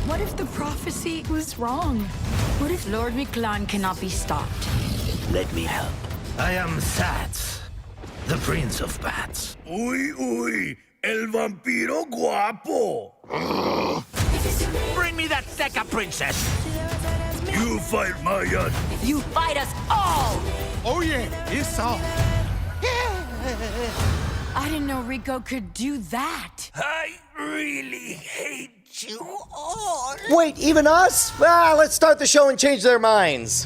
What if the prophecy was wrong? What if Lord Mictlan cannot be stopped? Let me help. I am Sats, the Prince of Bats. Uy, uy, el vampiro guapo. Bring me that Seca princess. You fight Maya. You fight us all! Oh yeah, it's all. I didn't know Rico could do that. I really hate you all. Wait, even us? Let's start the show and change their minds.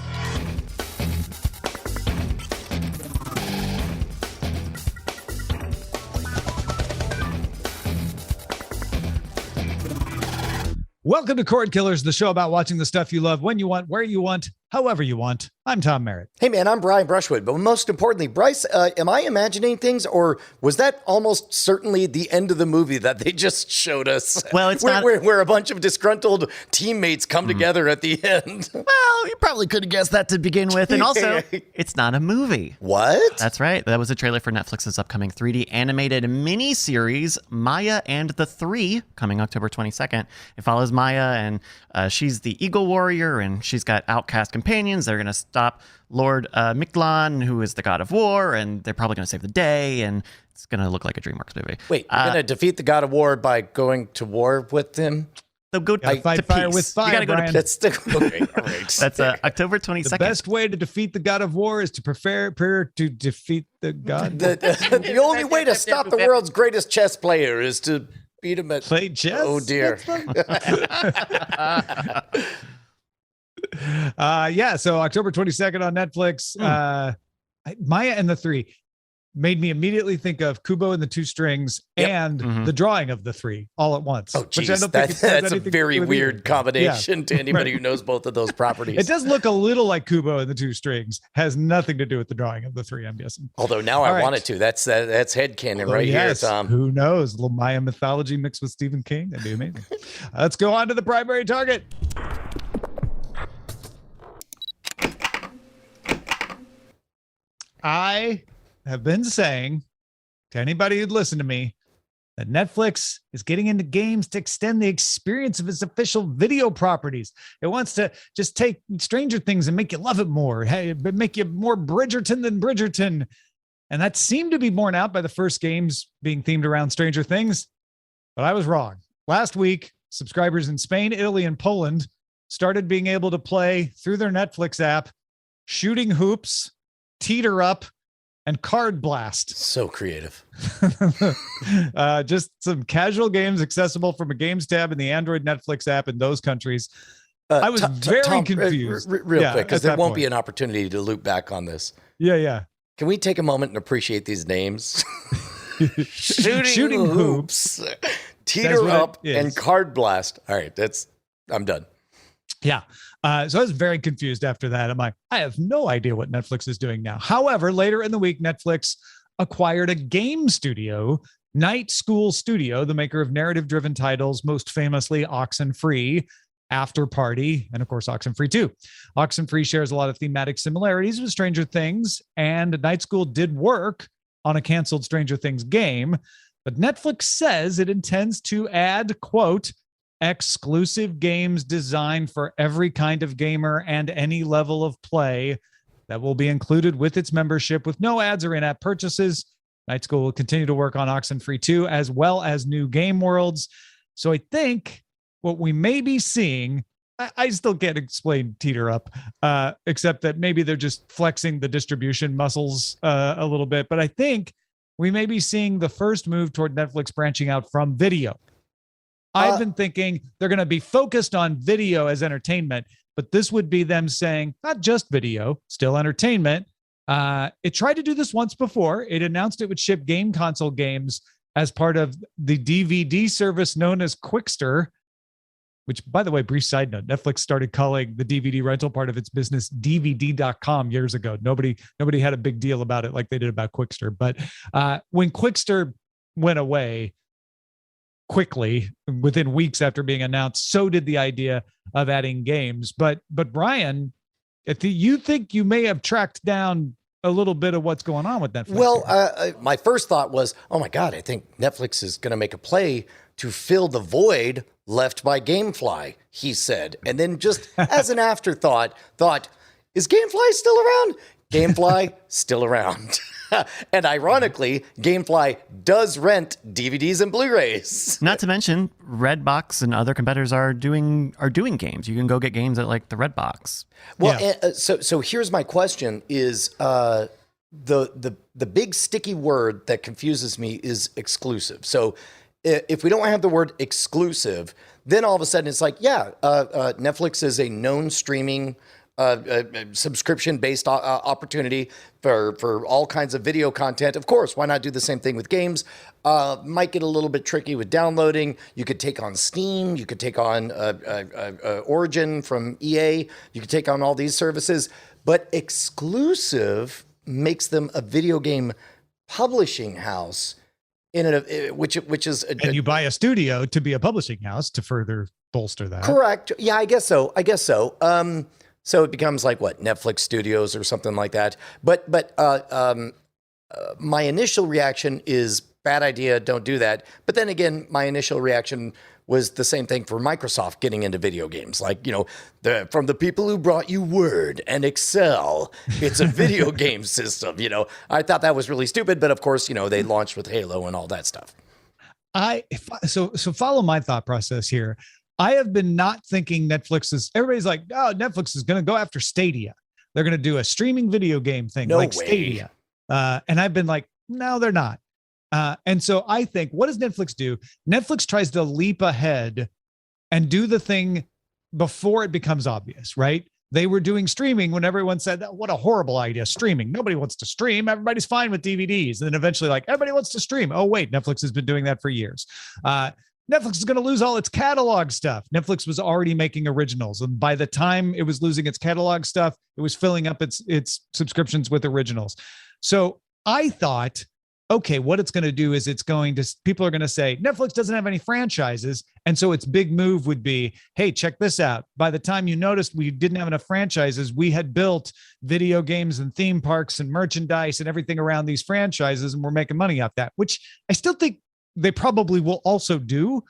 Welcome to Cord Killers, the show about watching the stuff you love when you want, where you want, however you want. I'm Tom Merritt. Hey man, I'm Brian Brushwood, but most importantly, Bryce, am I imagining things, or was that almost certainly the end of the movie that they just showed us? Well, it's where a bunch of disgruntled teammates come together at the end. Well, you probably could have guessed that to begin with. And also, it's not a movie. What? That's right. That was a trailer for Netflix's upcoming 3D animated mini-series, Maya and the Three, coming October 22nd. It follows Maya, and she's the Eagle Warrior, and she's got outcast companions. They're going to stop Lord Mictlan, who is the god of war, and they're probably going to save the day, and it's going to look like a DreamWorks movie. Wait, you're going to defeat the god of war by going to war with him? They'll go to Fight fire peace. with fire, You gotta go to Brian. peace. That's the okay, all right. That's October 22nd. The best way to defeat the god of war is to prepare to defeat the god. The only way to stop the world's greatest chess player is to beat him at Play chess? Oh dear. So October 22nd on Netflix. Maya and the Three made me immediately think of Kubo and the Two Strings and the drawing of the Three all at once. Oh, geez, that's a very weird combination to anybody Right. who knows both of those properties. It does look a little like Kubo and the Two Strings. Has nothing to do with the drawing of the Three, I'm guessing. Although now I want it to. That's headcanon right here, Tom. Who knows? A little Maya mythology mixed with Stephen King. That'd be amazing. Let's go on to the primary target. I have been saying to anybody who'd listen to me that Netflix is getting into games to extend the experience of its official video properties. It wants to just take Stranger Things and make you love it more. Hey, but make you more Bridgerton than Bridgerton. And that seemed to be borne out by the first games being themed around Stranger Things. But I was wrong. Last week, subscribers in Spain, Italy, and Poland started being able to play through their Netflix app Shooting Hoops, Teeter Up, and Card Blast. So creative. Just some casual games accessible from a games tab in the Android Netflix app in those countries. I was very Tom, confused. Real quick, because at there that won't be point. an opportunity to loop back on this. Yeah. Can we take a moment and appreciate these names? Shooting Hoops. Teeter Up, it is. and Card Blast. All right, I'm done. Yeah. So I was very confused after that. I'm like, I have no idea what Netflix is doing now. However, later in the week, Netflix acquired a game studio, Night School Studio, the maker of narrative-driven titles, most famously Oxenfree, After Party, and of course, Oxenfree 2. Oxenfree shares a lot of thematic similarities with Stranger Things, and Night School did work on a canceled Stranger Things game, but Netflix says it intends to add, quote, exclusive games designed for every kind of gamer and any level of play that will be included with its membership with no ads or in-app purchases. Night School will continue to work on Oxenfree 2 as well as new game worlds. So I think what we may be seeing, I still can't explain Teeter Up, except that maybe they're just flexing the distribution muscles a little bit. But I think we may be seeing the first move toward Netflix branching out from video. I've been thinking they're going to be focused on video as entertainment, but this would be them saying not just video, still entertainment. It tried to do this once before. It announced it would ship game console games as part of the DVD service known as Quickster, which, by the way, brief side note, Netflix started calling the DVD rental part of its business DVD.com years ago. Nobody had a big deal about it like they did about Quickster. But when Quickster went away, quickly within weeks after being announced, so did the idea of adding games. But Brian, you think you may have tracked down a little bit of what's going on with Netflix? Well, my first thought was, oh my God, I think Netflix is going to make a play to fill the void left by Gamefly, he said. And then just as an afterthought, thought, is Gamefly still around? Gamefly still around. And ironically, Gamefly does rent DVDs and Blu-rays. Not to mention, Redbox and other competitors are doing games. You can go get games at like the Redbox. Well, so here's my question: is the big sticky word that confuses me is exclusive. So if we don't have the word exclusive, then all of a sudden it's like, Netflix is a known streaming subscription-based opportunity for all kinds of video content. Of course, why not do the same thing with games? Might get a little bit tricky with downloading. You could take on Steam. You could take on Origin from EA. You could take on all these services. But exclusive makes them a video game publishing house, which is and you buy a studio to be a publishing house to further bolster that. Correct. Yeah, I guess so. So it becomes like what, Netflix Studios or something like that. But my initial reaction is bad idea. Don't do that. But then again, my initial reaction was the same thing for Microsoft getting into video games. Like, from the people who brought you Word and Excel, it's a video game system. I thought that was really stupid. But of course, they launched with Halo and all that stuff. So follow my thought process here. I have been not thinking everybody's like, oh, Netflix is going to go after Stadia. They're going to do a streaming video game thing Stadia. And I've been like, no, they're not. And so I think, what does Netflix do? Netflix tries to leap ahead and do the thing before it becomes obvious, right? They were doing streaming when everyone said, what a horrible idea, streaming. Nobody wants to stream. Everybody's fine with DVDs. And then eventually everybody wants to stream. Oh, wait, Netflix has been doing that for years. Netflix is going to lose all its catalog stuff. Netflix was already making originals. And by the time it was losing its catalog stuff, it was filling up its subscriptions with originals. So I thought, okay, what it's going to do is people are going to say, Netflix doesn't have any franchises. And so its big move would be, hey, check this out. By the time you noticed we didn't have enough franchises, we had built video games and theme parks and merchandise and everything around these franchises. And we're making money off that, which I still think they probably will also do.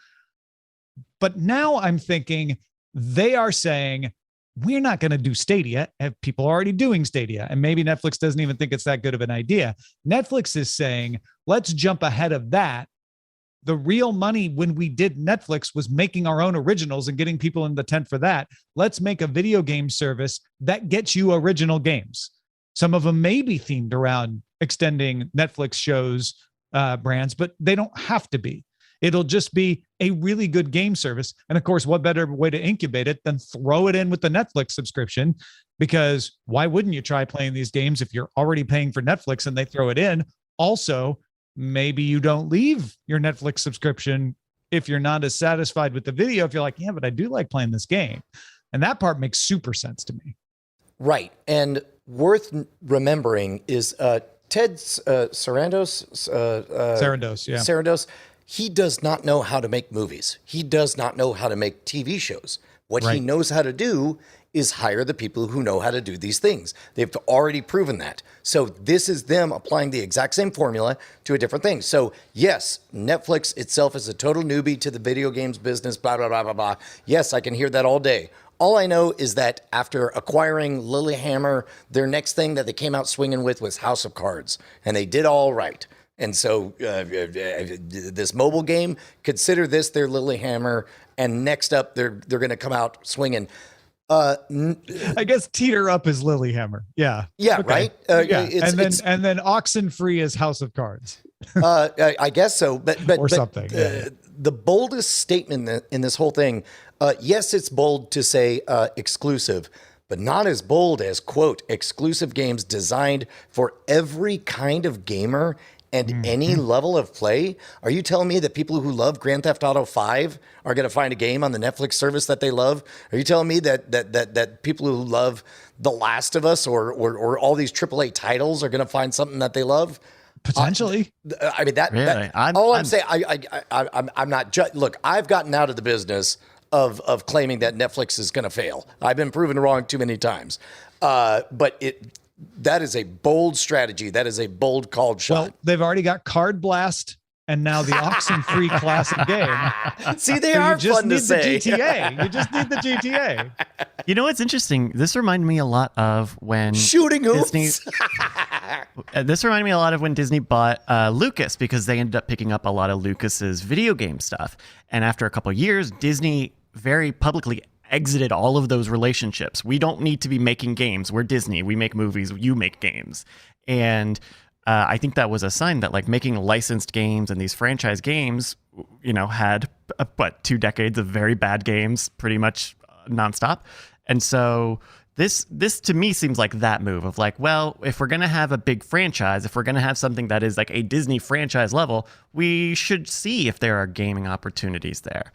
But now I'm thinking they are saying, we're not going to do Stadia. People are already doing Stadia. And maybe Netflix doesn't even think it's that good of an idea. Netflix is saying, let's jump ahead of that. The real money when we did Netflix was making our own originals and getting people in the tent for that. Let's make a video game service that gets you original games. Some of them may be themed around extending Netflix shows, brands, but they don't have to be. It'll just be a really good game service. And of course, what better way to incubate it than throw it in with the Netflix subscription? Because why wouldn't you try playing these games if you're already paying for Netflix and they throw it in? Also, maybe you don't leave your Netflix subscription if you're not as satisfied with the video. If you're like, yeah, but I do like playing this game. And that part makes super sense to me. Right. And worth remembering is Ted Sarandos. Sarandos. He does not know how to make movies. He does not know how to make TV shows. What he knows how to do is hire the people who know how to do these things. They've already proven that. So this is them applying the exact same formula to a different thing. So yes, Netflix itself is a total newbie to the video games business, blah, blah, blah, blah, blah. Yes, I can hear that all day. All I know is that after acquiring Lilyhammer, their next thing that they came out swinging with was House of Cards, and they did all right. And so this mobile game, consider this their Lilyhammer, and next up they're going to come out swinging. I guess Teeter Up is Lilyhammer. Yeah. Yeah. Okay. Right. And then Oxenfree is House of Cards. I guess so. But something. The boldest statement in this whole thing. Yes, it's bold to say exclusive, but not as bold as, quote, exclusive games designed for every kind of gamer and any level of play. Are you telling me that people who love Grand Theft Auto 5 are going to find a game on the Netflix service that they love? Are you telling me that people who love The Last of Us or all these AAA titles are going to find something that they love? Potentially. I mean, really? I'm saying, I'm not. Look, I've gotten out of the business of claiming that Netflix is going to fail. I've been proven wrong too many times. But that is a bold strategy. That is a bold called shot. Well, they've already got Card Blast and now the Oxenfree classic game. See, they So are you just fun to need the say. GTA. You just need the GTA. You know what's interesting? This reminded me a lot of when Shooting hoops. Disney. This reminded me a lot of when Disney bought Lucas, because they ended up picking up a lot of Lucas's video game stuff. And after a couple of years, Disney very publicly exited all of those relationships. We don't need to be making games. We're Disney. We make movies. You make games. And I think that was a sign that like making licensed games and these franchise games, had 2 decades of very bad games, pretty much nonstop. And so this to me seems like that move of like, well, if we're going to have a big franchise, if we're going to have something that is like a Disney franchise level, we should see if there are gaming opportunities there.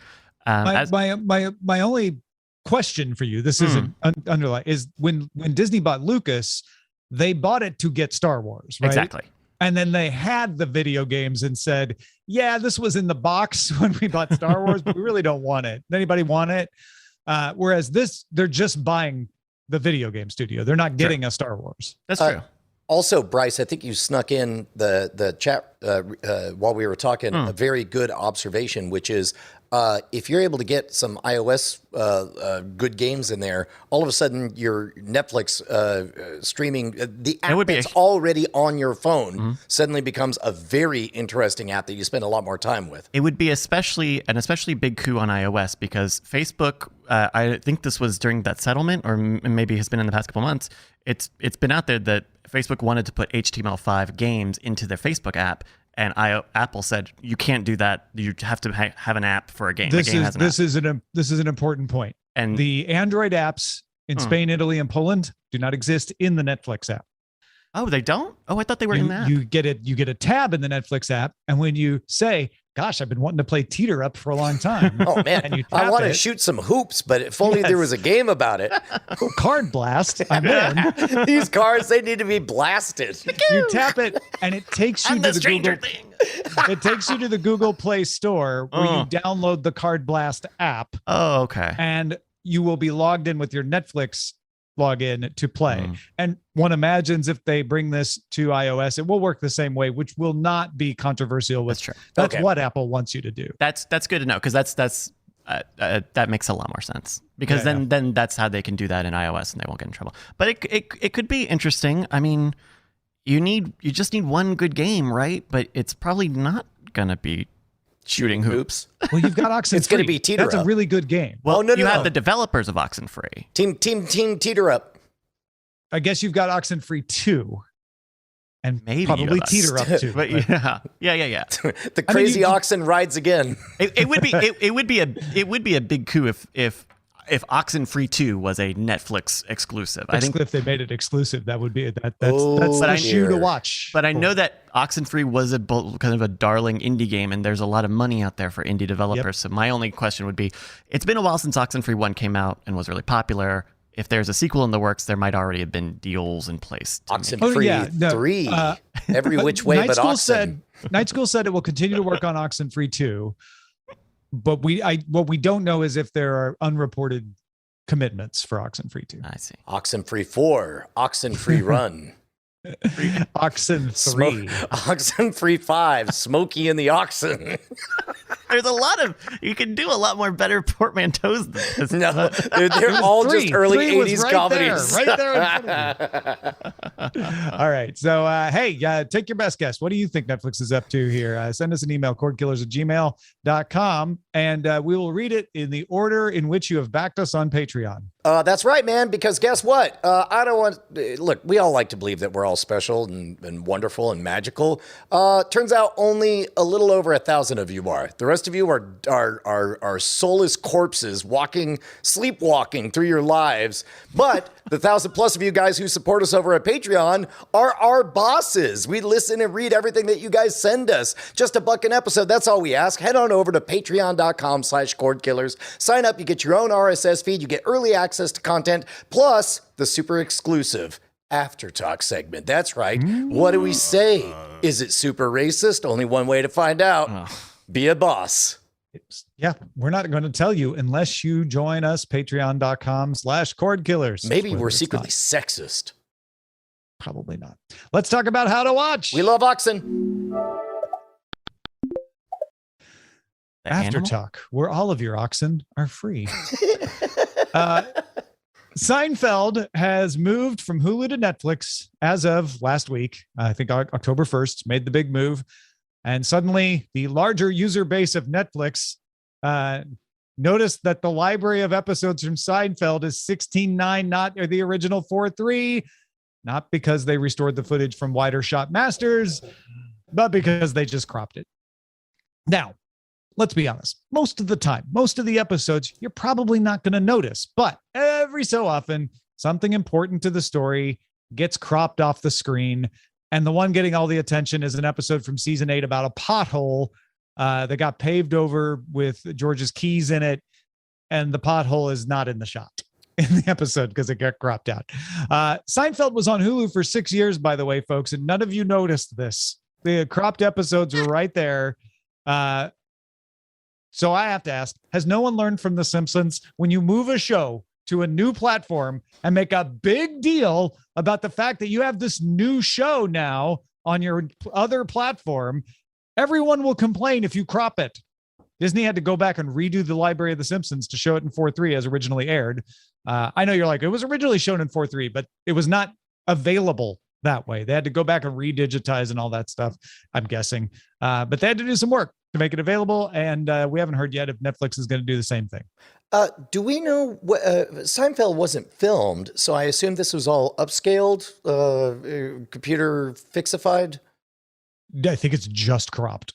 My only question for you, this isn't underlined, is when Disney bought Lucas, they bought it to get Star Wars, right? Exactly. And then they had the video games and said, yeah, this was in the box when we bought Star Wars, but we really don't want it. Anybody want it? Whereas this, they're just buying the video game studio. They're not getting a Star Wars. That's true. Also, Bryce, I think you snuck in the chat while we were talking, a very good observation, which is if you're able to get some iOS good games in there, all of a sudden your Netflix streaming, the app that's already on your phone suddenly becomes a very interesting app that you spend a lot more time with. It would be especially big coup on iOS because Facebook, I think this was during that settlement, or maybe has been in the past couple months, it's been out there that Facebook wanted to put HTML5 games into their Facebook app, and Apple said you can't do that. You have to have an app for a game. This is an important point. And the Android apps in Spain, Italy, and Poland do not exist in the Netflix app. Oh, they don't? Oh, I thought they were in that. You get a tab in the Netflix app, and when you say, gosh, I've been wanting to play Teeter Up for a long time. Oh, man. And you I want to shoot some hoops, but if only there was a game about it. Card Blast, I'm in. These cards, they need to be blasted. You tap it, and it takes you to the Google thing. It takes you to the Google Play Store where you download the Card Blast app. Oh, okay. And you will be logged in with your Netflix login to play. And one imagines if they bring this to iOS, it will work the same way, which will not be controversial. That's what Apple wants you to do. That's good to know, because that makes a lot more sense, because then that's how they can do that in iOS and they won't get in trouble. But it could be interesting. I mean, you just need one good game, right? But it's probably not gonna be shooting hoops. Well, you've got Oxenfree. It's going to be Teeter Up. That's a really good game. Well, you have the developers of Oxenfree. Team Teeter Up. I guess you've got Oxenfree 2. And maybe probably Teeter Up too. But yeah. The crazy oxen rides again. It would be a big coup if Oxenfree 2 was a Netflix exclusive. I think if they made it exclusive, that would be that's the shoe to watch. But I know that Oxenfree was kind of a darling indie game, and there's a lot of money out there for indie developers. Yep. So my only question would be, it's been a while since Oxenfree 1 came out and was really popular. If there's a sequel in the works, there might already have been deals in place. Oxenfree 3, every which way but Oxen. Night School said it will continue to work on Oxenfree 2. But what we don't know is if there are unreported commitments for Oxenfree 2. I see. Oxenfree 4, Oxenfree Run. Oxen 3. Oxenfree 5, Smokey and the Oxen. There's a lot of, you can do a lot more better portmanteaus than this. No, they're all just early 80s right comedies. Right there in front of you. All right. So, hey, take your best guess. What do you think Netflix is up to here? Send us an email, cordkillers@gmail.com, and we will read it in the order in which you have backed us on Patreon. That's right, man, because guess what? I don't want... Look, we all like to believe that we're all special and wonderful and magical. Turns out only a little over 1,000 of you are. The rest of you are soulless corpses sleepwalking through your lives. But the 1,000+ of you guys who support us over at Patreon are our bosses. We listen and read everything that you guys send us. Just $1 an episode. That's all we ask. Head on over to patreon.com/cordkillers. Sign up. You get your own RSS feed. You get early access to content, plus the super exclusive After Talk segment. That's right. What do we say? Is it super racist? Only one way to find out. Be a boss. Yeah, we're not going to tell you unless you join us, patreon.com/cordkillers. Maybe we're secretly sexist. Probably not. Let's talk about how to watch. We love Oxen. After Talk, where all of your oxen are free. Seinfeld has moved from Hulu to Netflix as of last week. I think October 1st made the big move. And suddenly the larger user base of Netflix noticed that the library of episodes from Seinfeld is 16:9, not the original 4:3, not because they restored the footage from wider shot masters, but because they just cropped it. Now, let's be honest. Most of the time, most of the episodes, you're probably not going to notice. But every so often, something important to the story gets cropped off the screen. And the one getting all the attention is an episode from season 8 about a pothole that got paved over with George's keys in it. And the pothole is not in the shot in the episode because it got cropped out. Seinfeld was on Hulu for 6 years, by the way, folks. And none of you noticed this. The cropped episodes were right there. So I have to ask, has no one learned from The Simpsons when you move a show to a new platform and make a big deal about the fact that you have this new show now on your other platform, everyone will complain if you crop it. Disney had to go back and redo the library of The Simpsons to show it in 4:3 as originally aired. I know you're like, it was originally shown in 4:3, but it was not available that way. They had to go back and redigitize and all that stuff, I'm guessing. But they had to do some work to make it available. And we haven't heard yet if Netflix is going to do the same thing. Do we know what Seinfeld wasn't filmed? So I assume this was all upscaled, computer fixified. I think it's just cropped.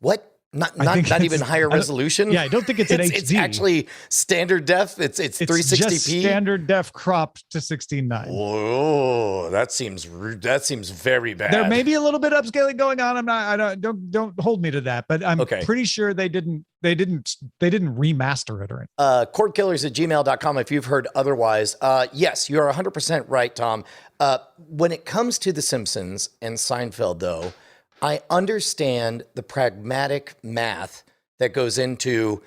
What? Not even higher resolution. Yeah, I don't think it's an HD. It's actually standard def. It's 360p. Just standard def cropped to 16:9. Whoa, that seems very bad. There may be a little bit upscaling going on. Don't hold me to that, but I'm pretty sure they didn't remaster it or anything. Cordkillers@gmail.com if you've heard otherwise. Yes, you're 100% right, Tom. When it comes to The Simpsons and Seinfeld, though, I understand the pragmatic math that goes into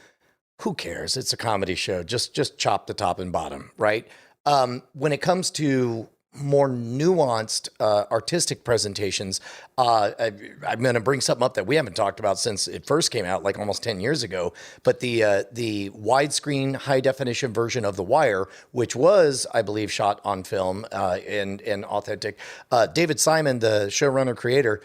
who cares? It's a comedy show. Just chop the top and bottom, right? When it comes to more nuanced artistic presentations, I'm going to bring something up that we haven't talked about since it first came out, like almost 10 years ago. But the widescreen high definition version of The Wire, which was, I believe, shot on film and authentic. David Simon, the showrunner creator,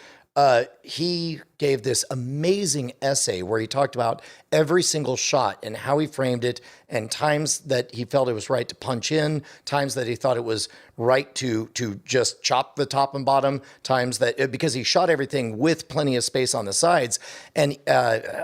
he gave this amazing essay where he talked about every single shot and how he framed it, and times that he felt it was right to punch in, times that he thought it was right to just chop the top and bottom, times that because he shot everything with plenty of space on the sides. And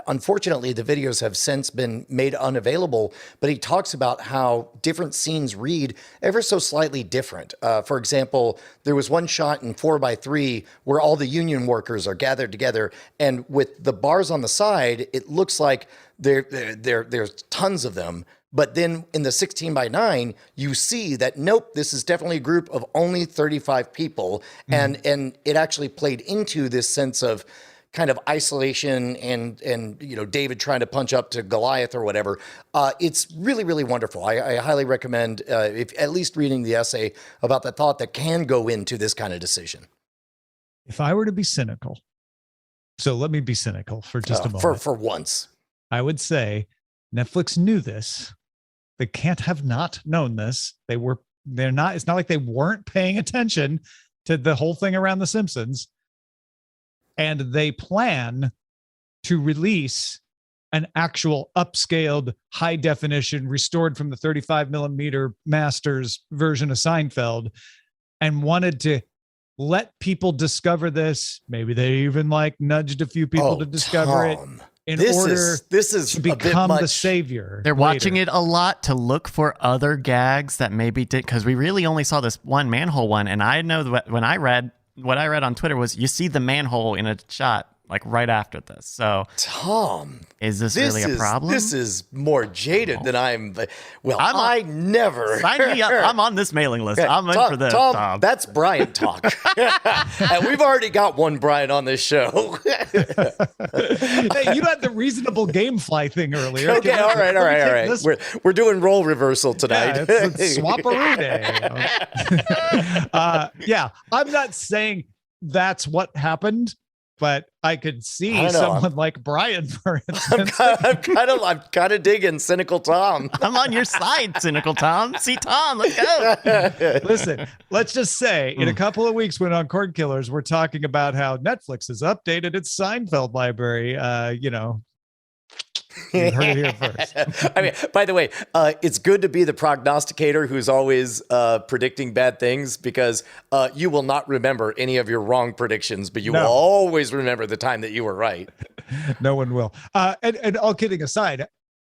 unfortunately, the videos have since been made unavailable, but he talks about how different scenes read ever so slightly different. For example, there was one shot in 4:3 where all the union workers are gathered together, and with the bars on the side, it looks like there's tons of them. But then in the 16:9, you see that, nope, this is definitely a group of only 35 people. Mm-hmm. And it actually played into this sense of kind of isolation and David trying to punch up to Goliath or whatever. It's really, really wonderful. I highly recommend if at least reading the essay about the thought that can go into this kind of decision. If I were to be cynical, so let me be cynical for just a moment. For once. I would say Netflix knew this. They can't have not known this. They're not, it's not like they weren't paying attention to the whole thing around The Simpsons. And they plan to release an actual upscaled, high definition, restored from the 35 millimeter masters version of Seinfeld, and wanted to let people discover this. Maybe they even nudged a few people to discover it in order to become the savior. They're watching it a lot to look for other gags that maybe did, because we really only saw this one manhole one. And I know that when I read what I read on Twitter was you see the manhole in a shot like right after this. So Tom, is this really a problem? This is more jaded than I'm. Well, I never sign me up. I'm on this mailing list. I'm in for this. Tom, that's Brian talk, and we've already got one Brian on this show. Hey, you had the reasonable gamefly thing earlier. Okay, all right. We're doing role reversal tonight. Yeah, it's swap-a-roo day. Yeah, I'm not saying that's what happened. but I could I see don't know. someone like Brian, for instance. I'm kind of digging Cynical Tom. I'm on your side, Cynical Tom. See Tom, let's go. Listen, let's just say in a couple of weeks when on Cord Killers, we're talking about how Netflix has updated its Seinfeld library. You heard it here first. I mean, by the way, it's good to be the prognosticator who's always predicting bad things, because you will not remember any of your wrong predictions, but you will always remember the time that you were right. No one will. And all kidding aside,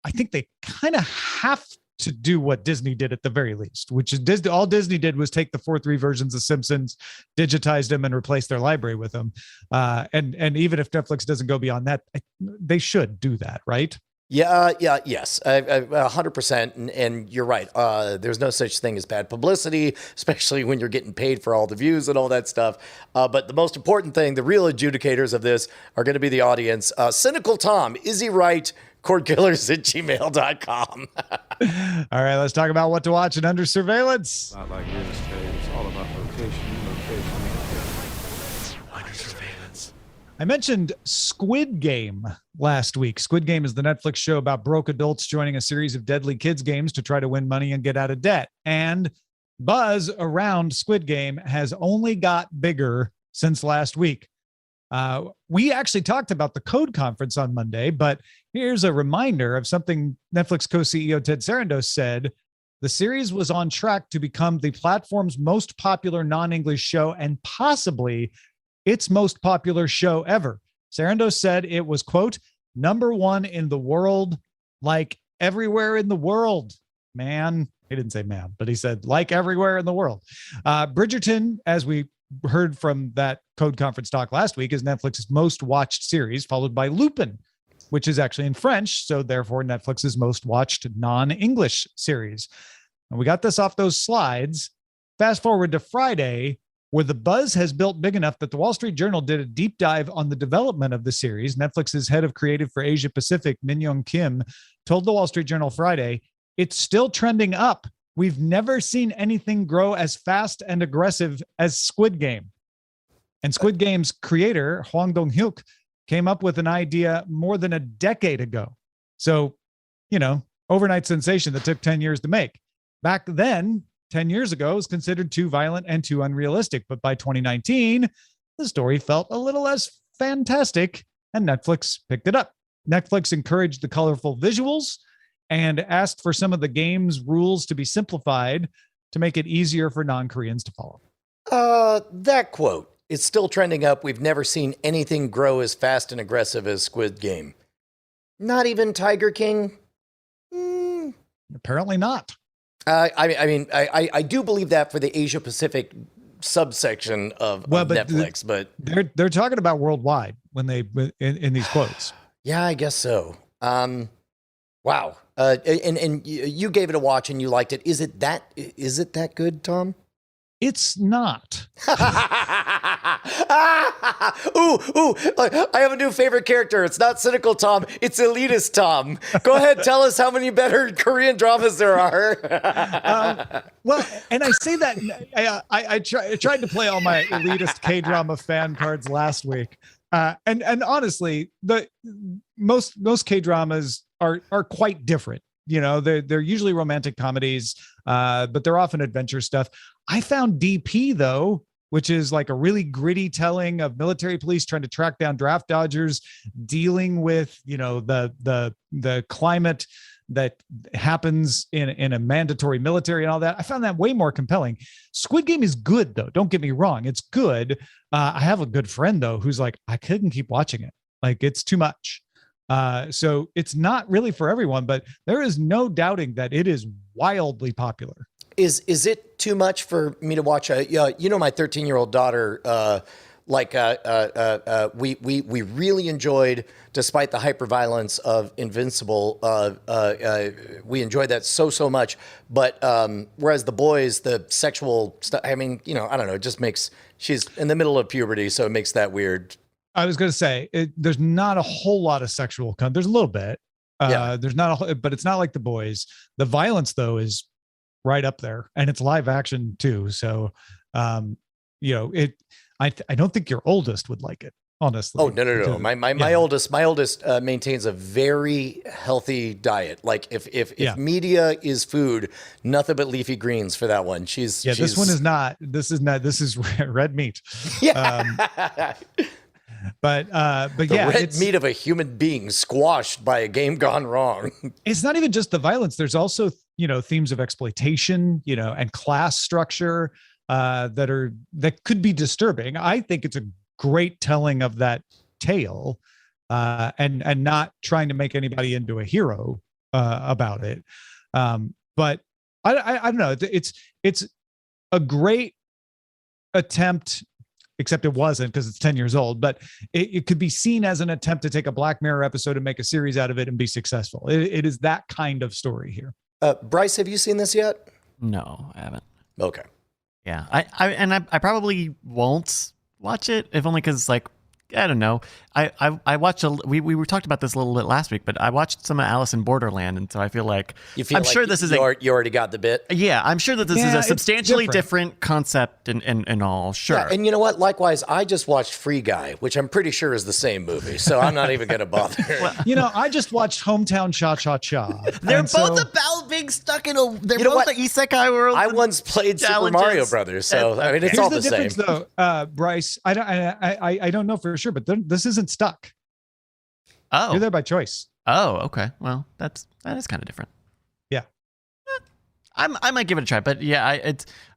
I think they kind of have to do what Disney did at the very least, which is Disney. All Disney did was take the 4:3 versions of Simpsons, digitized them, and replaced their library with them. And even if Netflix doesn't go beyond that, they should do that, right? Yes, 100%. And you're right. There's no such thing as bad publicity, especially when you're getting paid for all the views and all that stuff. But the most important thing, the real adjudicators of this are going to be the audience. Cynical Tom, is he right? cordkillers@gmail.com. All right, let's talk about what to watch and Under Surveillance. Not like real estate. It's all about location. Under surveillance. I mentioned Squid Game last week. Squid Game is the Netflix show about broke adults joining a series of deadly kids games to try to win money and get out of debt. And buzz around Squid Game has only got bigger since last week. We actually talked about the Code Conference on Monday, but here's a reminder of something Netflix co-CEO Ted Sarandos said. The series was on track to become the platform's most popular non-English show and possibly its most popular show ever. Sarandos said it was, quote, #1 in the world, like everywhere in the world. Man, he didn't say man, but he said like everywhere in the world. Bridgerton, as we heard from that Code Conference talk last week, is Netflix's most watched series, followed by Lupin, which is actually in French, so therefore Netflix's most watched non-English series. And we got this off those slides. Fast forward to Friday, where the buzz has built big enough that the Wall Street Journal did a deep dive on the development of the series. Netflix's head of creative for Asia Pacific, Min Young Kim, told the Wall Street Journal Friday, "It's still trending up. We've never seen anything grow as fast and aggressive as Squid Game." And Squid Game's creator, Hwang Dong-hyuk, came up with an idea more than a decade ago. So, overnight sensation that took 10 years to make. Back then, 10 years ago, it was considered too violent and too unrealistic. But by 2019, the story felt a little less fantastic, and Netflix picked it up. Netflix encouraged the colorful visuals and asked for some of the game's rules to be simplified to make it easier for non-Koreans to follow. That quote, "It's still trending up. We've never seen anything grow as fast and aggressive as Squid Game." Not even Tiger King? Apparently not. I do believe that for the Asia Pacific subsection of Netflix, but they're talking about worldwide when they in these quotes. Yeah, I guess so. Wow. And you gave it a watch and you liked it. Is it that good, Tom? It's not. I have a new favorite character. It's not Cynical Tom. It's Elitist Tom. Go ahead. Tell us how many better Korean dramas there are. Well, and I say that I tried to play all my elitist K-drama fan cards last week. And honestly, the most K-dramas are quite different. They're usually romantic comedies, but they're often adventure stuff. I found DP, though, which is like a really gritty telling of military police trying to track down draft dodgers, dealing with, the climate that happens in a mandatory military and all that. I found that way more compelling. Squid Game is good, though. Don't get me wrong. It's good. I have a good friend, though, who's like, I couldn't keep watching it. Like, it's too much. So it's not really for everyone, but there is no doubting that it is wildly popular. Is it too much for me to watch? My 13-year-old daughter, we really enjoyed, despite the hyperviolence of Invincible, we enjoyed that so much. But whereas the boys, the sexual stuff, I don't know, it just makes, she's in the middle of puberty, so it makes that weird. I was going to say, there's not a whole lot of sexual content. There's a little bit. There's not but it's not like the boys. The violence, though, is right up there, and it's live action too. So, I don't think your oldest would like it. honestly. Oh, no. My oldest maintains a very healthy diet. Like if media is food, nothing but leafy greens for that one. This one is not. This is red meat. Yeah. But red meat of a human being squashed by a game gone wrong. It's not even just the violence. There's also, themes of exploitation, and class structure that could be disturbing. I think it's a great telling of that tale, and not trying to make anybody into a hero about it. But I don't know. It's a great attempt. Except it wasn't, because it's 10 years old, but it could be seen as an attempt to take a Black Mirror episode and make a series out of it and be successful. It is that kind of story here. Bryce, have you seen this yet? No, I haven't. Okay. Yeah, I probably won't watch it, if only because, like, I don't know. I watched we were talked about this a little bit last week, but I watched some of Alice in Borderland, and so I feel like sure this is you already got the bit. Yeah, I'm sure that this is a substantially different concept and all. Sure. Yeah, and you know what? Likewise, I just watched Free Guy, which I'm pretty sure is the same movie, so I'm not even going to bother. I just watched Hometown Cha Cha Cha. They're both about being stuck in a. They're both the isekai world. I once played Super Mario Brothers, so I mean it's all the same. Though, Bryce, I don't know for sure, but this isn't stuck. Oh, you're there by choice. Oh, okay. Well, that is kind of different. Yeah, I might give it a try, but yeah,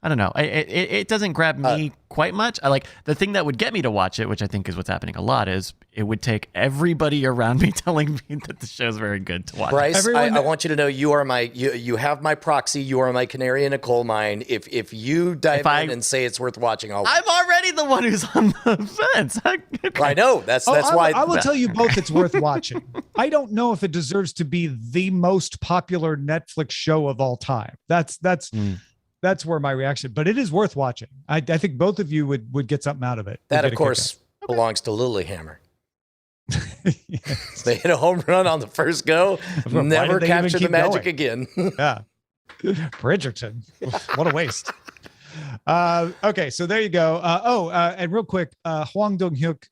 I don't know. It doesn't grab me quite much. I like the thing that would get me to watch it, which I think is what's happening a lot, is it would take everybody around me telling me that the show's very good to watch. Bryce, I want you to know you are you have my proxy. You are my canary in a coal mine. If you dive in and say it's worth watching, I'm already the one who's on the fence. Okay. I know that's why I will tell you both. It's worth watching. I don't know if it deserves to be the most popular Netflix show of all time. That's where my reaction, but it is worth watching. I think both of you would get something out of it. That, of course, belongs to Lilyhammer. They hit a home run on the first go, never capture the magic again. Yeah. Bridgerton. What a waste. Okay, so there you go. And real quick, Hwang Dong-hyuk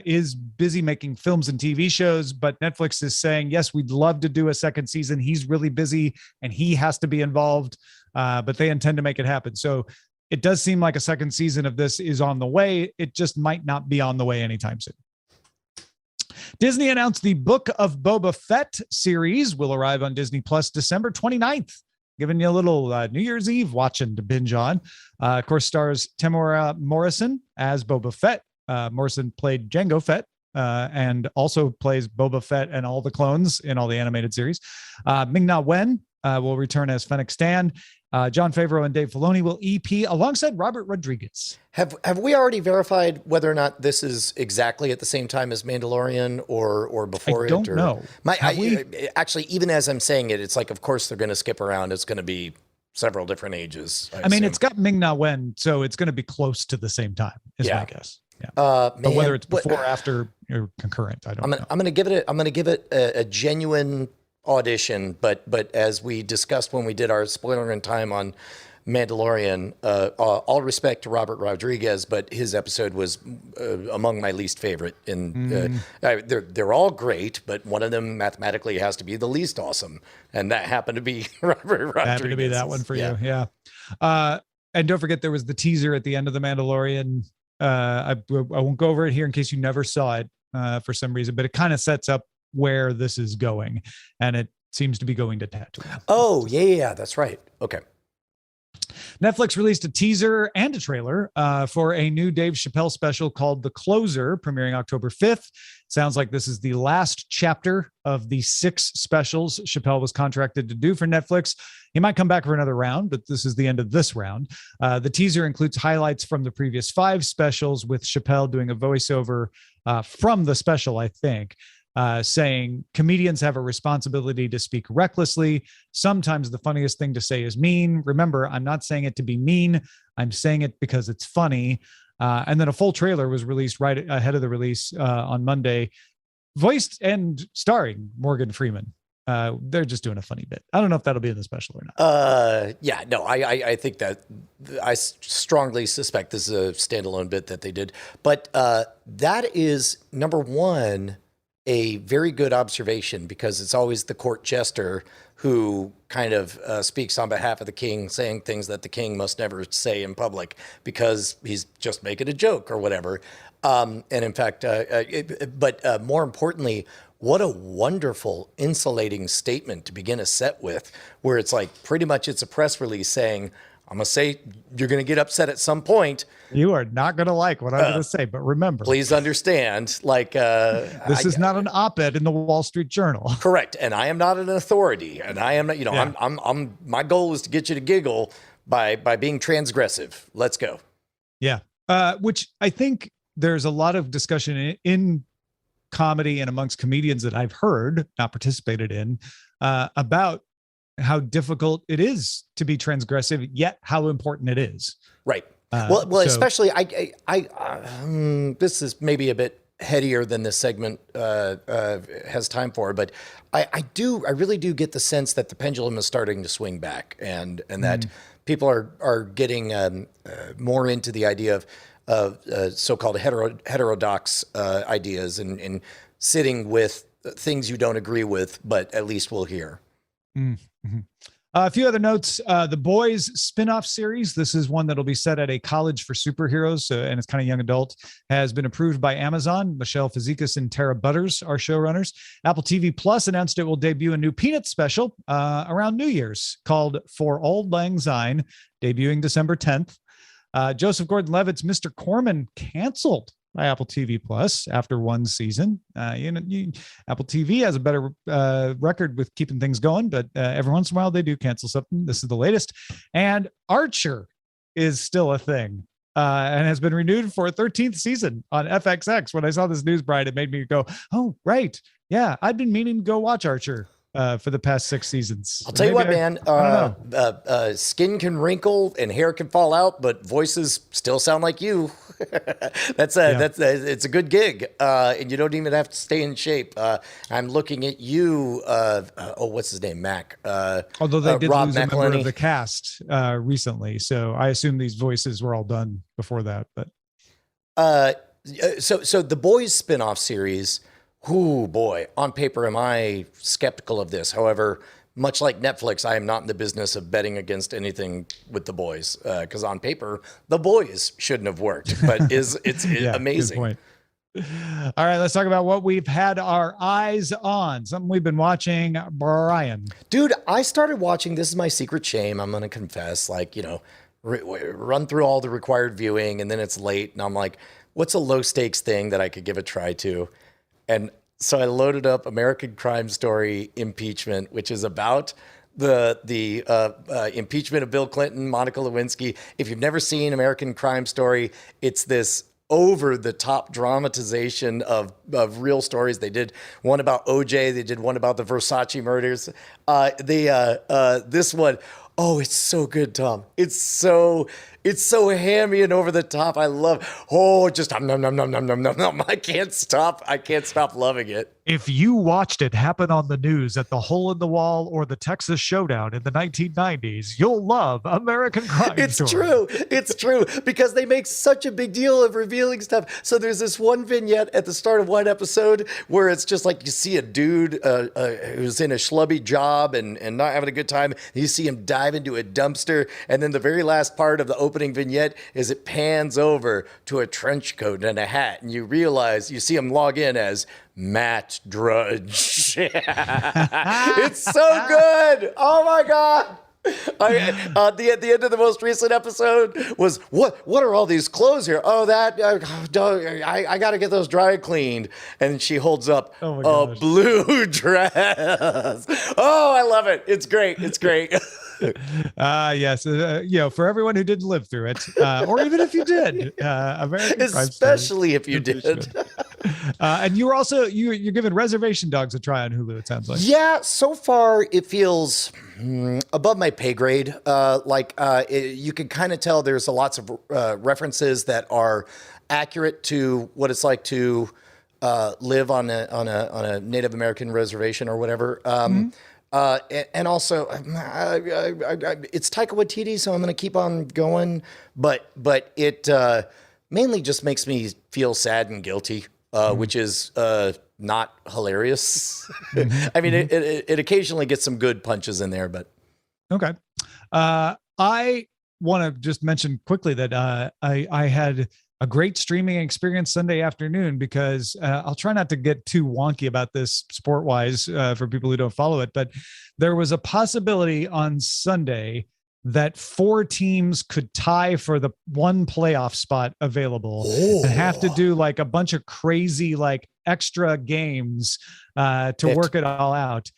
is busy making films and TV shows, but Netflix is saying, yes, we'd love to do a second season. He's really busy and he has to be involved, but they intend to make it happen. So it does seem like a second season of this is on the way. It just might not be on the way anytime soon. Disney announced the Book of Boba Fett series will arrive on Disney Plus December 29th. Giving you a little New Year's Eve watching to binge on. Of course, stars Temuera Morrison as Boba Fett. Morrison played Jango Fett and also plays Boba Fett and all the clones in all the animated series. Ming-Na Wen will return as Fennec Stan. Jon Favreau and Dave Filoni will EP alongside Robert Rodriguez. Have we already verified whether or not this is exactly at the same time as Mandalorian or before it? I don't know. Actually, even as I'm saying it, it's like, of course they're going to skip around. It's going to be several different ages. I mean, it's got Ming-Na Wen, so it's going to be close to the same time, is my guess. Yeah. But whether it's before, after, or concurrent, I don't know. I'm going to give it a genuine audition, but as we discussed when we did our spoiler in time on Mandalorian, all respect to Robert Rodriguez, but his episode was among my least favorite. They're all great, but one of them mathematically has to be the least awesome, and that happened to be Robert Rodriguez. Happened to be that one for you, yeah. And don't forget, there was the teaser at the end of the Mandalorian. I won't go over it here in case you never saw it for some reason, but it kind of sets up where this is going, and it seems to be going to Tatooine. Oh, yeah, that's right. Okay. Netflix released a teaser and a trailer for a new Dave Chappelle special called The Closer, premiering October 5th. Sounds like this is the last chapter of the 6 specials Chappelle was contracted to do for Netflix. He might come back for another round, but this is the end of this round. The teaser includes highlights from the previous 5 specials, with Chappelle doing a voiceover from the special, I think. Saying comedians have a responsibility to speak recklessly. Sometimes the funniest thing to say is mean. Remember, I'm not saying it to be mean. I'm saying it because it's funny. And then a full trailer was released right ahead of the release on Monday, voiced and starring Morgan Freeman. they're just doing a funny bit. I don't know if that'll be in the special or not. Yeah, no, I think that I strongly suspect this is a standalone bit that they did. But that is, number one, a very good observation, because it's always the court jester who kind of speaks on behalf of the king, saying things that the king must never say in public because he's just making a joke or whatever. And in fact, but more importantly, what a wonderful insulating statement to begin a set with, where it's like pretty much it's a press release saying, I'm going to say you're going to get upset at some point. You are not going to like what I'm going to say, but remember, please understand, like, this is not an op-ed in the Wall Street Journal. Correct. And I am not an authority, and I am not, I'm my goal is to get you to giggle by being transgressive. Let's go. Yeah. Which I think there's a lot of discussion in comedy and amongst comedians that I've heard, not participated in, about how difficult it is to be transgressive, yet how important it is. Right. Well, especially this is maybe a bit headier than this segment has time for, but I really do get the sense that the pendulum is starting to swing back, and that people are getting more into the idea of so-called heterodox ideas and sitting with things you don't agree with, but at least we'll hear. Mm-hmm. A few other notes. The Boys spin-off series, this is one that'll be set at a college for superheroes, and it's kind of young adult, has been approved by Amazon. Michelle Fazekas and Tara Butters are showrunners. Apple TV Plus announced it will debut a new Peanuts special around New Year's called For Auld Lang Syne, debuting December 10th. Joseph Gordon-Levitt's Mr. Corman canceled by Apple TV Plus after one season. Apple TV has a better record with keeping things going, but every once in a while they do cancel something. This is the latest. And Archer is still a thing and has been renewed for a 13th season on FXX. When I saw this news, Brian, it made me go, oh, right. Yeah, I've been meaning to go watch Archer for the past 6 seasons. I'll tell you what, man, skin can wrinkle and hair can fall out, but voices still sound like you. It's a good gig. And you don't even have to stay in shape. I'm looking at you. What's his name? Mac. Although they did Rob lose McElhenney. a member of the cast recently. So I assume these voices were all done before that, but. So the Boys spinoff series, oh boy, on paper, am I skeptical of this. However, much like Netflix, I am not in the business of betting against anything with The Boys, because on paper, The Boys shouldn't have worked, but it's amazing. Good point. All right, let's talk about what we've had our eyes on, something we've been watching. Brian. Dude, I started watching, this is my secret shame, I'm going to confess, run through all the required viewing, and then it's late, and I'm like, what's a low stakes thing that I could give a try to? And so I loaded up American Crime Story Impeachment, which is about the impeachment of Bill Clinton, Monica Lewinsky. If you've never seen American Crime Story, it's this over-the-top dramatization of real stories. They did one about OJ. They did one about the Versace murders. This one, oh, it's so good, Tom. It's so hammy and over the top. I love. Just nom nom nom nom nom nom nom. I can't stop loving it. If you watched it happen on the news at the Hole in the Wall or the Texas Showdown in the 1990s, you'll love American Crime Story. It's true because they make such a big deal of revealing stuff. So there's this one vignette at the start of one episode where it's just like you see a dude who's in a schlubby job and not having a good time. You see him dive into a dumpster, and then the very last part of the opening vignette is it pans over to a trench coat and a hat, and you see him log in as Matt Drudge. It's so good. Oh my God. The end of the most recent episode was what are all these clothes here? Oh, that I got to get those dry cleaned. And she holds up a blue dress. Oh, I love it. It's great. Yes. For everyone who didn't live through it, or even if you did, especially if you did. And you were also you're giving Reservation Dogs a try on Hulu. It sounds like. Yeah. So far, it feels above my pay grade. You can kind of tell there's lots of references that are accurate to what it's like to live on a Native American reservation or whatever. And also, it's Taika Waititi, so I'm going to keep on going. But it mainly just makes me feel sad and guilty, which is not hilarious. I mean, it occasionally gets some good punches in there, but okay. I want to just mention quickly that I had a great streaming experience Sunday afternoon because I'll try not to get too wonky about this sport-wise for people who don't follow it, but there was a possibility on Sunday that 4 teams could tie for the one playoff spot available and have to do like a bunch of crazy like extra games to work it all out.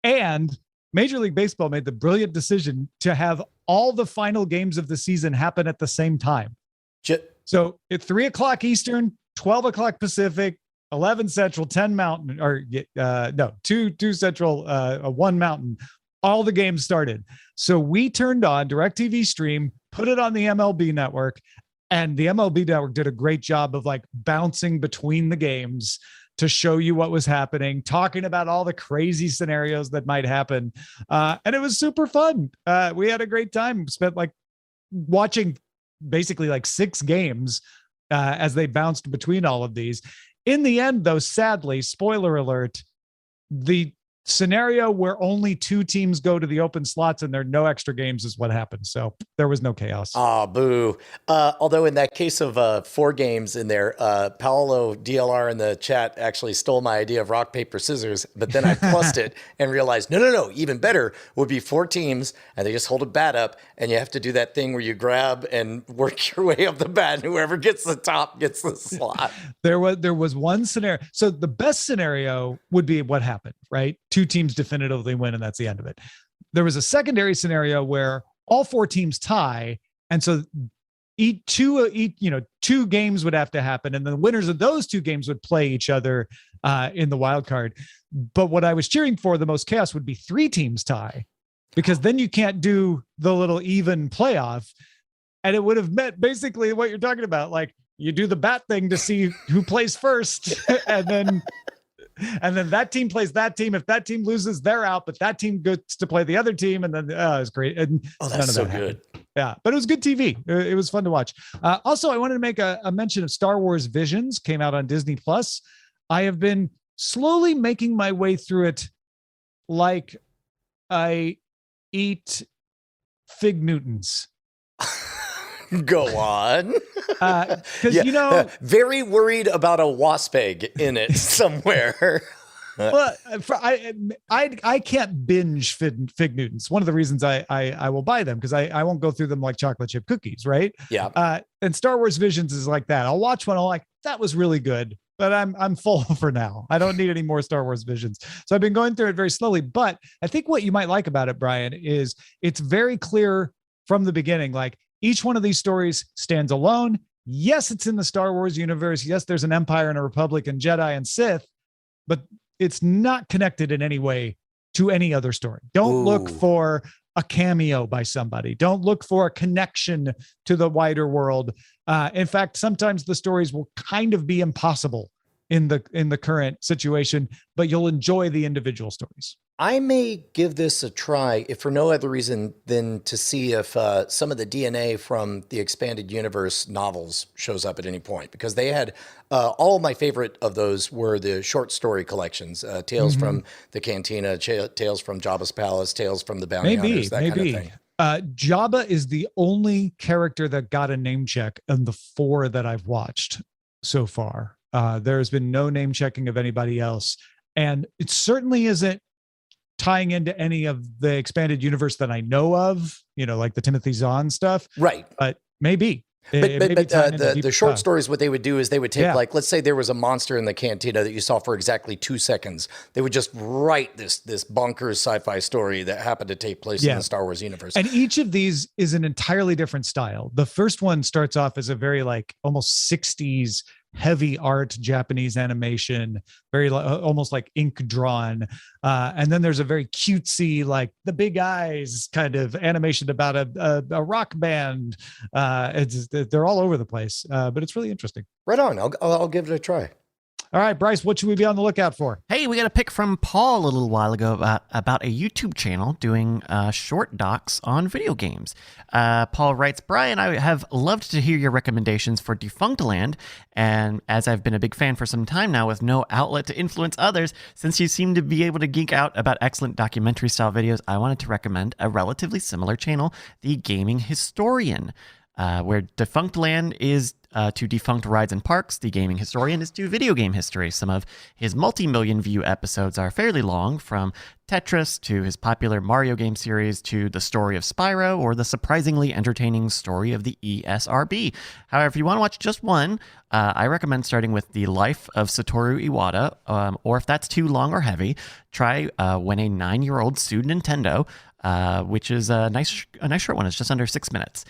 And Major League Baseball made the brilliant decision to have all the final games of the season happen at the same time. So at 3:00 Eastern, 12:00 Pacific, 11 Central, 10 Mountain, or 2 Central, 1 Mountain, all the games started. So we turned on DirecTV Stream, put it on the MLB network, and the MLB network did a great job of like bouncing between the games to show you what was happening, talking about all the crazy scenarios that might happen. And it was super fun. We had a great time, spent like watching basically like 6 games as they bounced between all of these. In the end, though, sadly, spoiler alert, the scenario where only 2 teams go to the open slots and there are no extra games is what happened. So there was no chaos. Boo. Although in that case of 4 games in there, Paolo DLR in the chat actually stole my idea of rock, paper, scissors, but then I plussed it and realized, no, even better would be 4 teams and they just hold a bat up and you have to do that thing where you grab and work your way up the bat and whoever gets the top gets the slot. There was one scenario. So the best scenario would be what happened, right? 2 teams definitively win, and that's the end of it. There was a secondary scenario where all 4 teams tie, and so two games would have to happen, and the winners of those 2 games would play each other in the wild card. But what I was cheering for the most chaos would be 3 teams tie, because then you can't do the little even playoff, and it would have meant basically what you're talking about, like you do the bat thing to see who plays first, and then that team plays that team. If that team loses, they're out, but that team gets to play the other team. And then it's great. And that's so good. Yeah, but it was good TV. It was fun to watch. Also, I wanted to make a mention of Star Wars Visions, came out on Disney Plus. I have been slowly making my way through it like I eat Fig Newtons. Go on. Because very worried about a wasp egg in it somewhere. Well, I can't binge Fig Newtons. One of the reasons I will buy them because I won't go through them like chocolate chip cookies, right? Yeah. And Star Wars Visions is like that. I'll watch one. I'm like, that was really good, but I'm full for now. I don't need any more Star Wars Visions. So I've been going through it very slowly. But I think what you might like about it, Brian, is it's very clear from the beginning, like, each one of these stories stands alone. Yes, it's in the Star Wars universe. Yes, there's an Empire and a Republic and Jedi and Sith, but it's not connected in any way to any other story. Don't look for a cameo by somebody. Don't look for a connection to the wider world. In fact, sometimes the stories will kind of be impossible in the current situation, but you'll enjoy the individual stories. I may give this a try, if for no other reason than to see if some of the DNA from the Expanded Universe novels shows up at any point, because they had all of my favorite of those were the short story collections, Tales from the Cantina, Tales from Jabba's Palace, Tales from the Bounty Hunters, that kind of thing. Jabba is the only character that got a name check in the 4 that I've watched so far. There's been no name checking of anybody else. And it certainly isn't tying into any of the Expanded Universe that I know of, like the Timothy Zahn stuff. Right. But maybe. But the short stories, what they would do is they would take, like, let's say there was a monster in the cantina that you saw for exactly 2 seconds. They would just write this bonkers sci-fi story that happened to take place in the Star Wars universe. And each of these is an entirely different style. The first one starts off as a very like almost 60s heavy art Japanese animation, very almost like ink drawn. And then there's a very cutesy, like the big eyes kind of animation about a rock band. They're all over the place, but it's really interesting. Right on. I'll give it a try. All right, Bryce, what should we be on the lookout for? Hey, we got a pick from Paul a little while ago about a YouTube channel doing short docs on video games. Paul writes, Brian, I have loved to hear your recommendations for Defunctland, and as I've been a big fan for some time now with no outlet to influence others, since you seem to be able to geek out about excellent documentary-style videos, I wanted to recommend a relatively similar channel, The Gaming Historian. Where Defunctland is to defunct rides and parks, The Gaming Historian is to video game history. Some of his multi-million view episodes are fairly long, from Tetris to his popular Mario game series to the story of Spyro or the surprisingly entertaining story of the ESRB. However, if you want to watch just one, I recommend starting with The Life of Satoru Iwata, or if that's too long or heavy, try When a 9-Year-Old Sued Nintendo, which is a nice short one. It's just under 6 minutes.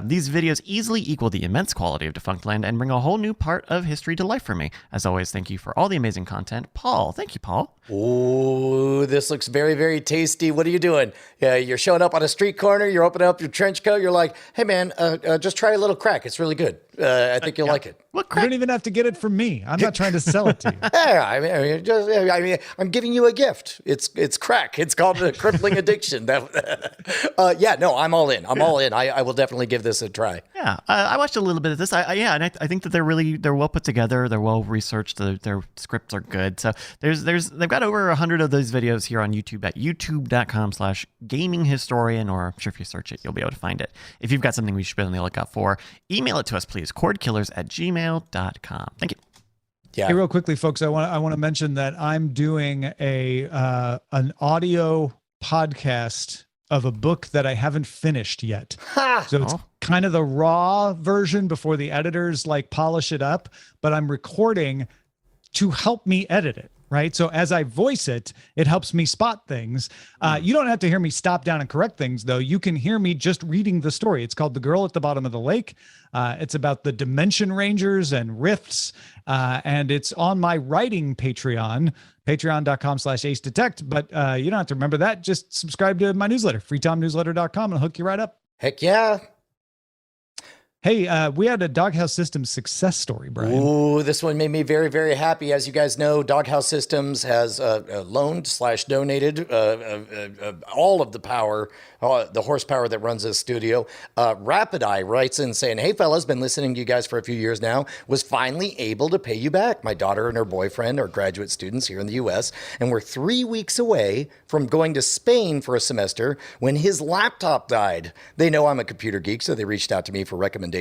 These videos easily equal the immense quality of Defunctland and bring a whole new part of history to life for me. As always, thank you for all the amazing content. Paul. Thank you, Paul. Ooh, this looks very, very tasty. What are you doing? You're showing up on a street corner. You're opening up your trench coat. You're like, hey, man, just try a little crack. It's really good. I think you'll like it. What crack? You don't even have to get get from me. I'm not trying to sell it to you. Yeah, I'm giving you a gift. It's crack. It's called a crippling addiction. I'm all in. I'm all in. I will definitely give this a try. Yeah, I watched a little bit of this. I think that they're well put together. They're well researched. Their scripts are good. So they've got over 100 of those videos here on YouTube at youtube.com/gaminghistorian, or I'm sure if you search it, you'll be able to find it. If you've got something we should be on the lookout for, email it to us, please. cordkillers@gmail.com. Thank you. Yeah. Hey, real quickly, folks, I want to mention that I'm doing an audio podcast of a book that I haven't finished yet. So it's kind of the raw version before the editors polish it up, but I'm recording to help me edit it. Right. So as I voice it, it helps me spot things. You don't have to hear me stop down and correct things, though. You can hear me just reading the story. It's called The Girl at the Bottom of the Lake. It's about the Dimension Rangers and rifts. And it's on my writing Patreon, patreon.com/ace detect. But you don't have to remember that. Just subscribe to my newsletter, freetomnewsletter.com, and I'll hook you right up. Heck yeah. Hey, we had a Doghouse Systems success story, Brian. Ooh, this one made me very, very happy. As you guys know, Doghouse Systems has loaned/donated all of the power, the horsepower that runs this studio. Rapid Eye writes in saying, hey, fellas, been listening to you guys for a few years now. Was finally able to pay you back. My daughter and her boyfriend are graduate students here in the U.S., and we're 3 weeks away from going to Spain for a semester when his laptop died. They know I'm a computer geek, so they reached out to me for recommendations.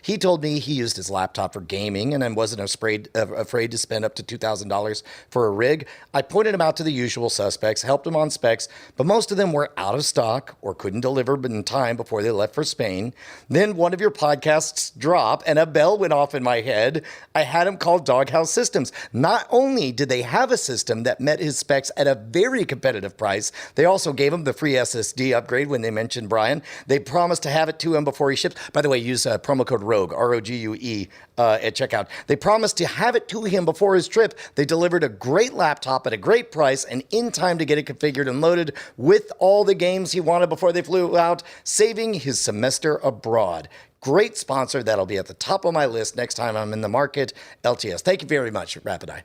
He told me he used his laptop for gaming and wasn't afraid to spend up to $2,000 for a rig. I pointed him out to the usual suspects, helped him on specs, but most of them were out of stock or couldn't deliver in time before they left for Spain. Then one of your podcasts dropped and a bell went off in my head. I had him call Doghouse Systems. Not only did they have a system that met his specs at a very competitive price, they also gave him the free SSD upgrade when they mentioned Brian. They promised to have it to him before he ships. By the way, use promo code ROGUE, ROGUE, at checkout. They promised to have it to him before his trip. They delivered a great laptop at a great price and in time to get it configured and loaded with all the games he wanted before they flew out, saving his semester abroad. Great sponsor. That'll be at the top of my list next time I'm in the market. LTS. Thank you very much, Rapid Eye.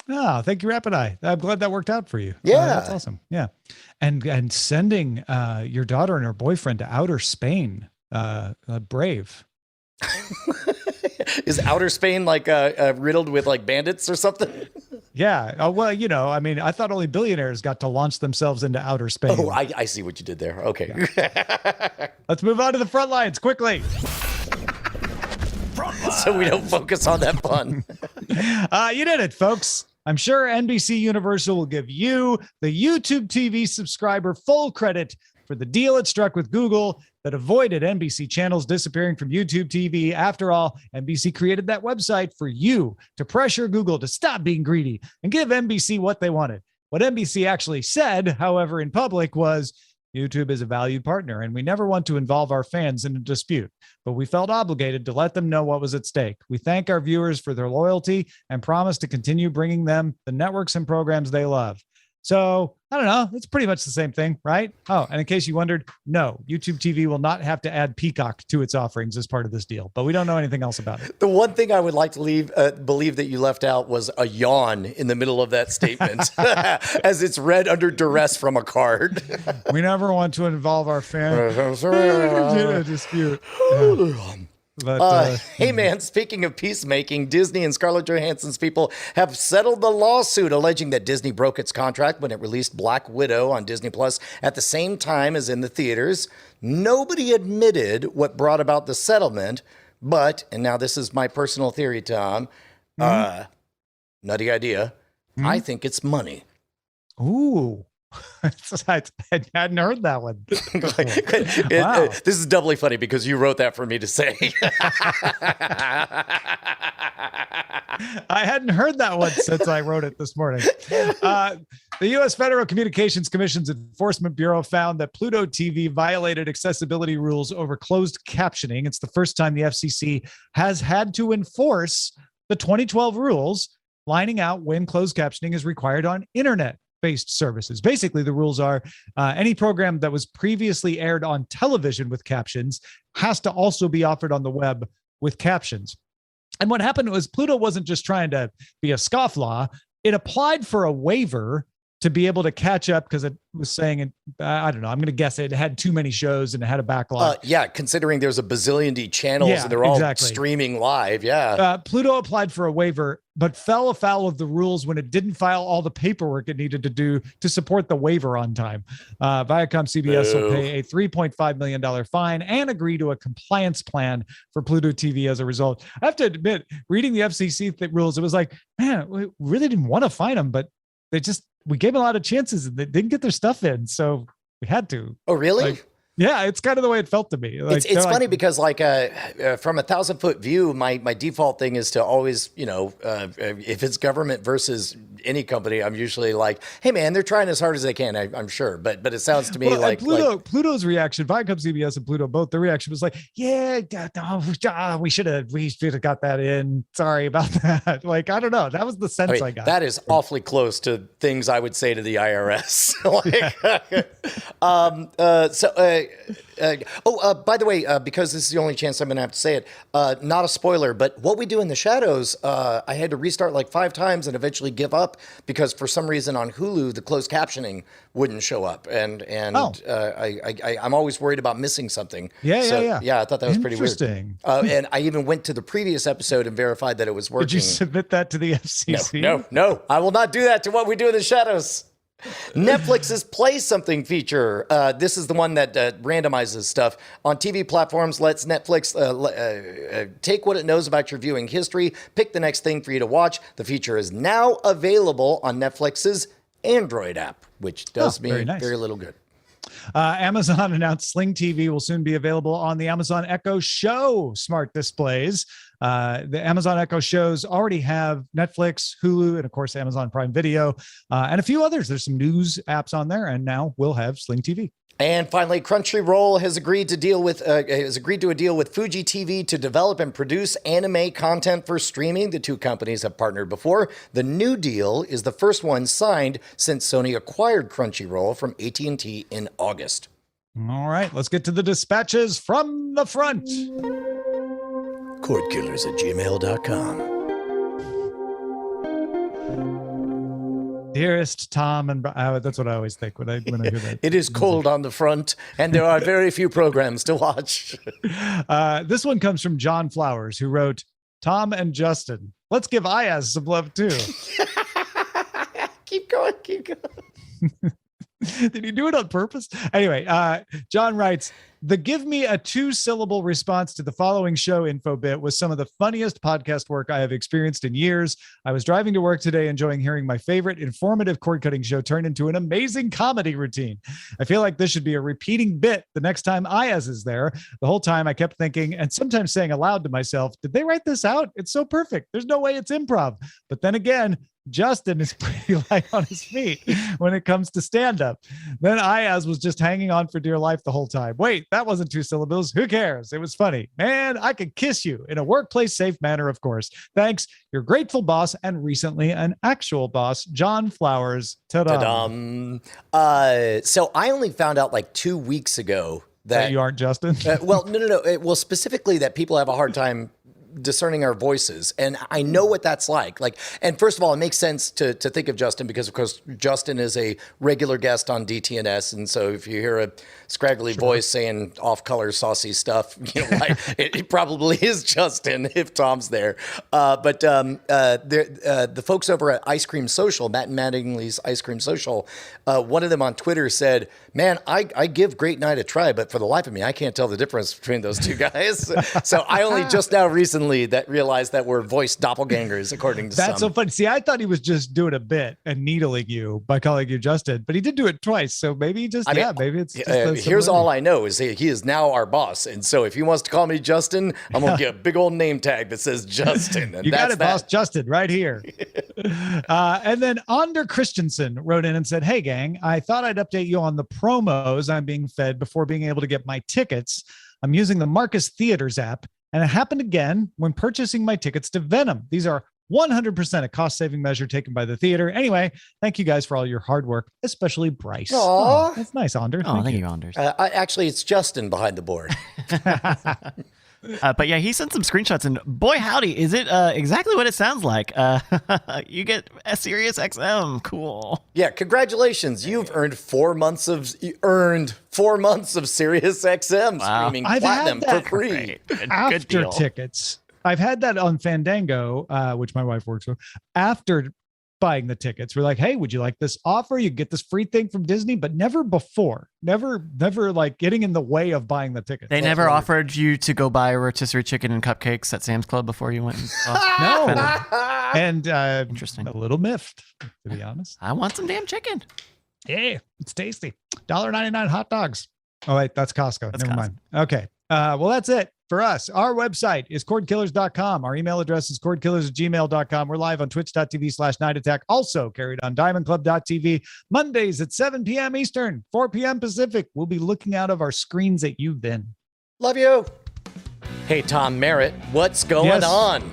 Oh, thank you, Rapid Eye. I'm glad that worked out for you. Yeah. That's awesome. Yeah. And sending your daughter and her boyfriend to outer Spain. Brave. Is outer Spain riddled with bandits or something? Yeah. Oh, well, I thought only billionaires got to launch themselves into outer space. Oh, I see what you did there. Okay. Yeah. Let's move on to the front lines quickly. So we don't focus on that fun. You did it, folks. I'm sure NBC Universal will give you, the YouTube TV subscriber, full credit for the deal it struck with Google that avoided NBC channels disappearing from YouTube TV. After all, NBC created that website for you to pressure Google to stop being greedy and give NBC what they wanted. What NBC actually said, however, in public was, YouTube is a valued partner, and we never want to involve our fans in a dispute, but we felt obligated to let them know what was at stake. We thank our viewers for their loyalty and promise to continue bringing them the networks and programs they love. So I don't know. It's pretty much the same thing, right? Oh, and in case you wondered, no, YouTube TV will not have to add Peacock to its offerings as part of this deal, but we don't know anything else about it. The one thing I would like to believe that you left out was a yawn in the middle of that statement as it's read under duress from a card. We never want to involve our fans in a dispute. Yeah. But, hey man, speaking of peacemaking, Disney and Scarlett Johansson's people have settled the lawsuit alleging that Disney broke its contract when it released Black Widow on Disney Plus at the same time as in the theaters. Nobody admitted what brought about the settlement, but, and now this is my personal theory, Tom, nutty idea, I think it's money. Ooh. I hadn't heard that one. Wow. This is doubly funny because you wrote that for me to say. I hadn't heard that one since I wrote it this morning. The U.S. Federal Communications Commission's Enforcement Bureau found that Pluto TV violated accessibility rules over closed captioning. It's the first time the FCC has had to enforce the 2012 rules lining out when closed captioning is required on internet-based services. Basically, the rules are any program that was previously aired on television with captions has to also be offered on the web with captions. And what happened was Pluto wasn't just trying to be a scofflaw. It applied for a waiver to be able to catch up because it was saying, I don't know, I'm going to guess it had too many shows and it had a backlog. Yeah, considering there's a bazillion D channels and they're all streaming live. Yeah. Pluto applied for a waiver, but fell afoul of the rules when it didn't file all the paperwork it needed to do to support the waiver on time. Viacom CBS will pay a $3.5 million fine and agree to a compliance plan for Pluto TV as a result. I have to admit, reading the FCC rules, it was like, man, we really didn't want to fine them, but we gave them a lot of chances and they didn't get their stuff in. So we had to. Oh, really? Yeah, it's kind of the way it felt to me. It's funny because from 1,000-foot view, my default thing is to always, if it's government versus any company, I'm usually like, hey man, they're trying as hard as they can. I'm sure, but it sounds to me Pluto's reaction, Viacom CBS and Pluto both, their reaction was like, yeah, no, we should have got that in. Sorry about that. Like, I don't know. That was the sense I got. That is awfully close to things I would say to the IRS. By the way, because this is the only chance I'm going to have to say it, not a spoiler, but What We Do in the Shadows, I had to restart like 5 times and eventually give up because for some reason on Hulu, the closed captioning wouldn't show up. And I'm always worried about missing something. Yeah, I thought that was pretty weird. Interesting. And I even went to the previous episode and verified that it was working. Did you submit that to the FCC? No, I will not do that to What We Do in the Shadows. Netflix's Play Something feature. This is the one that randomizes stuff on TV platforms, lets Netflix take what it knows about your viewing history, pick the next thing for you to watch. The feature is now available on Netflix's Android app, which does me very little good. Amazon announced Sling TV will soon be available on the Amazon Echo Show smart displays. The Amazon Echo shows already have Netflix, Hulu, and of course, Amazon Prime Video, and a few others. There's some news apps on there, and now we'll have Sling TV. And finally, Crunchyroll has agreed to a deal with Fuji TV to develop and produce anime content for streaming. The two companies have partnered before. The new deal is the first one signed since Sony acquired Crunchyroll from AT&T in August. All right, let's get to the dispatches from the front. cordkillers@gmail.com. Dearest Tom and that's what I always think when I hear that. It is cold on the front, and there are very few programs to watch. This one comes from John Flowers, who wrote, Tom and Justin, let's give Ayaz some love too. Keep going. Did he do it on purpose? Anyway, John writes, the give me a 2-syllable response to the following show info bit was some of the funniest podcast work I have experienced in years. I was driving to work today, enjoying hearing my favorite informative cord cutting show turn into an amazing comedy routine. I feel like this should be a repeating bit the next time Ayaz is there. The whole time I kept thinking and sometimes saying aloud to myself, did they write this out? It's so perfect. There's no way it's improv. But then again, Justin is pretty light on his feet when it comes to stand-up. Then Ayaz was just hanging on for dear life the whole time. Wait, that wasn't 2 syllables. Who cares? It was funny. Man, I could kiss you in a workplace safe manner, of course. Thanks, your grateful boss and recently an actual boss, John Flowers. Ta-da. So I only found out like 2 weeks ago that you aren't Justin. No. Well, specifically that people have a hard time discerning our voices, and I know what that's like. And first of all, it makes sense to think of Justin because, of course, Justin is a regular guest on DTNS, and so if you hear a scraggly voice saying off-color saucy stuff, it probably is Justin if Tom's there. But the folks over at Ice Cream Social, Matt and Mattingly's Ice Cream Social, one of them on Twitter said, "Man, I give Great Night a try, but for the life of me, I can't tell the difference between those two guys." So I only just now recently realized that we're voice doppelgangers, according to some. That's so funny. See, I thought he was just doing a bit and needling you by calling you Justin, but he did do it twice. So maybe maybe it's just here's all I know is he is now our boss. And so if he wants to call me Justin, I'm going to get a big old name tag that says Justin. And you got it, boss Justin, right here. And then Ander Christensen wrote in and said, "Hey, gang, I thought I'd update you on the promos I'm being fed before being able to get my tickets. I'm using the Marcus Theaters app, and it happened again when purchasing my tickets to Venom. These are 100% a cost-saving measure taken by the theater. Anyway, thank you guys for all your hard work, especially Bryce." Aww. That's nice, Ander. Oh, thank you, Anders. Actually, it's Justin behind the board. But yeah, he sent some screenshots, and boy, howdy, is it exactly what it sounds like. You get a Sirius XM. Cool. Yeah, congratulations. You've earned 4 months of Sirius XM streaming platinum for free. After deal. Tickets. I've had that on Fandango, which my wife works for. After buying the tickets, we're like, "Hey, would you like this offer? You get this free thing from Disney," but never before. Never like getting in the way of buying the ticket. They never offered you to go buy a rotisserie chicken and cupcakes at Sam's Club before you went and No. And interesting. A little miffed, to be honest. I want some damn chicken. Yeah, it's tasty. $1.99 hot dogs. Oh, wait, that's Costco. Never mind. Okay. Well, that's it for us. Our website is cordkillers.com. Our email address is cordkillers@gmail.com. We're live on twitch.tv/nightattack. Also carried on diamondclub.tv Mondays at 7 p.m. Eastern, 4 p.m. Pacific. We'll be looking out of our screens at you then. Love you. Hey, Tom Merritt, what's going on?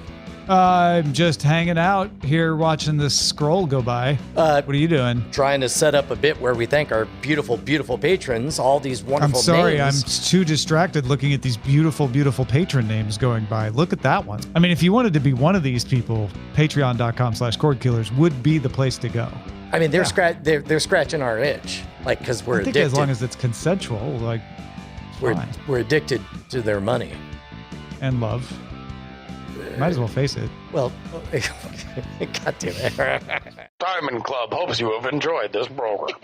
I'm just hanging out here watching this scroll go by. What are you doing? Trying to set up a bit where we thank our beautiful, beautiful patrons, all these wonderful names. I'm sorry, I'm too distracted looking at these beautiful, beautiful patron names going by. Look at that one. I mean, if you wanted to be one of these people, patreon.com/cordkillers would be the place to go. I mean, they're scratching our itch, like, because we're addicted. As long as it's consensual, like, we're addicted to their money. And love. Might as well face it. Well, God damn it. Diamond Club hopes you have enjoyed this program.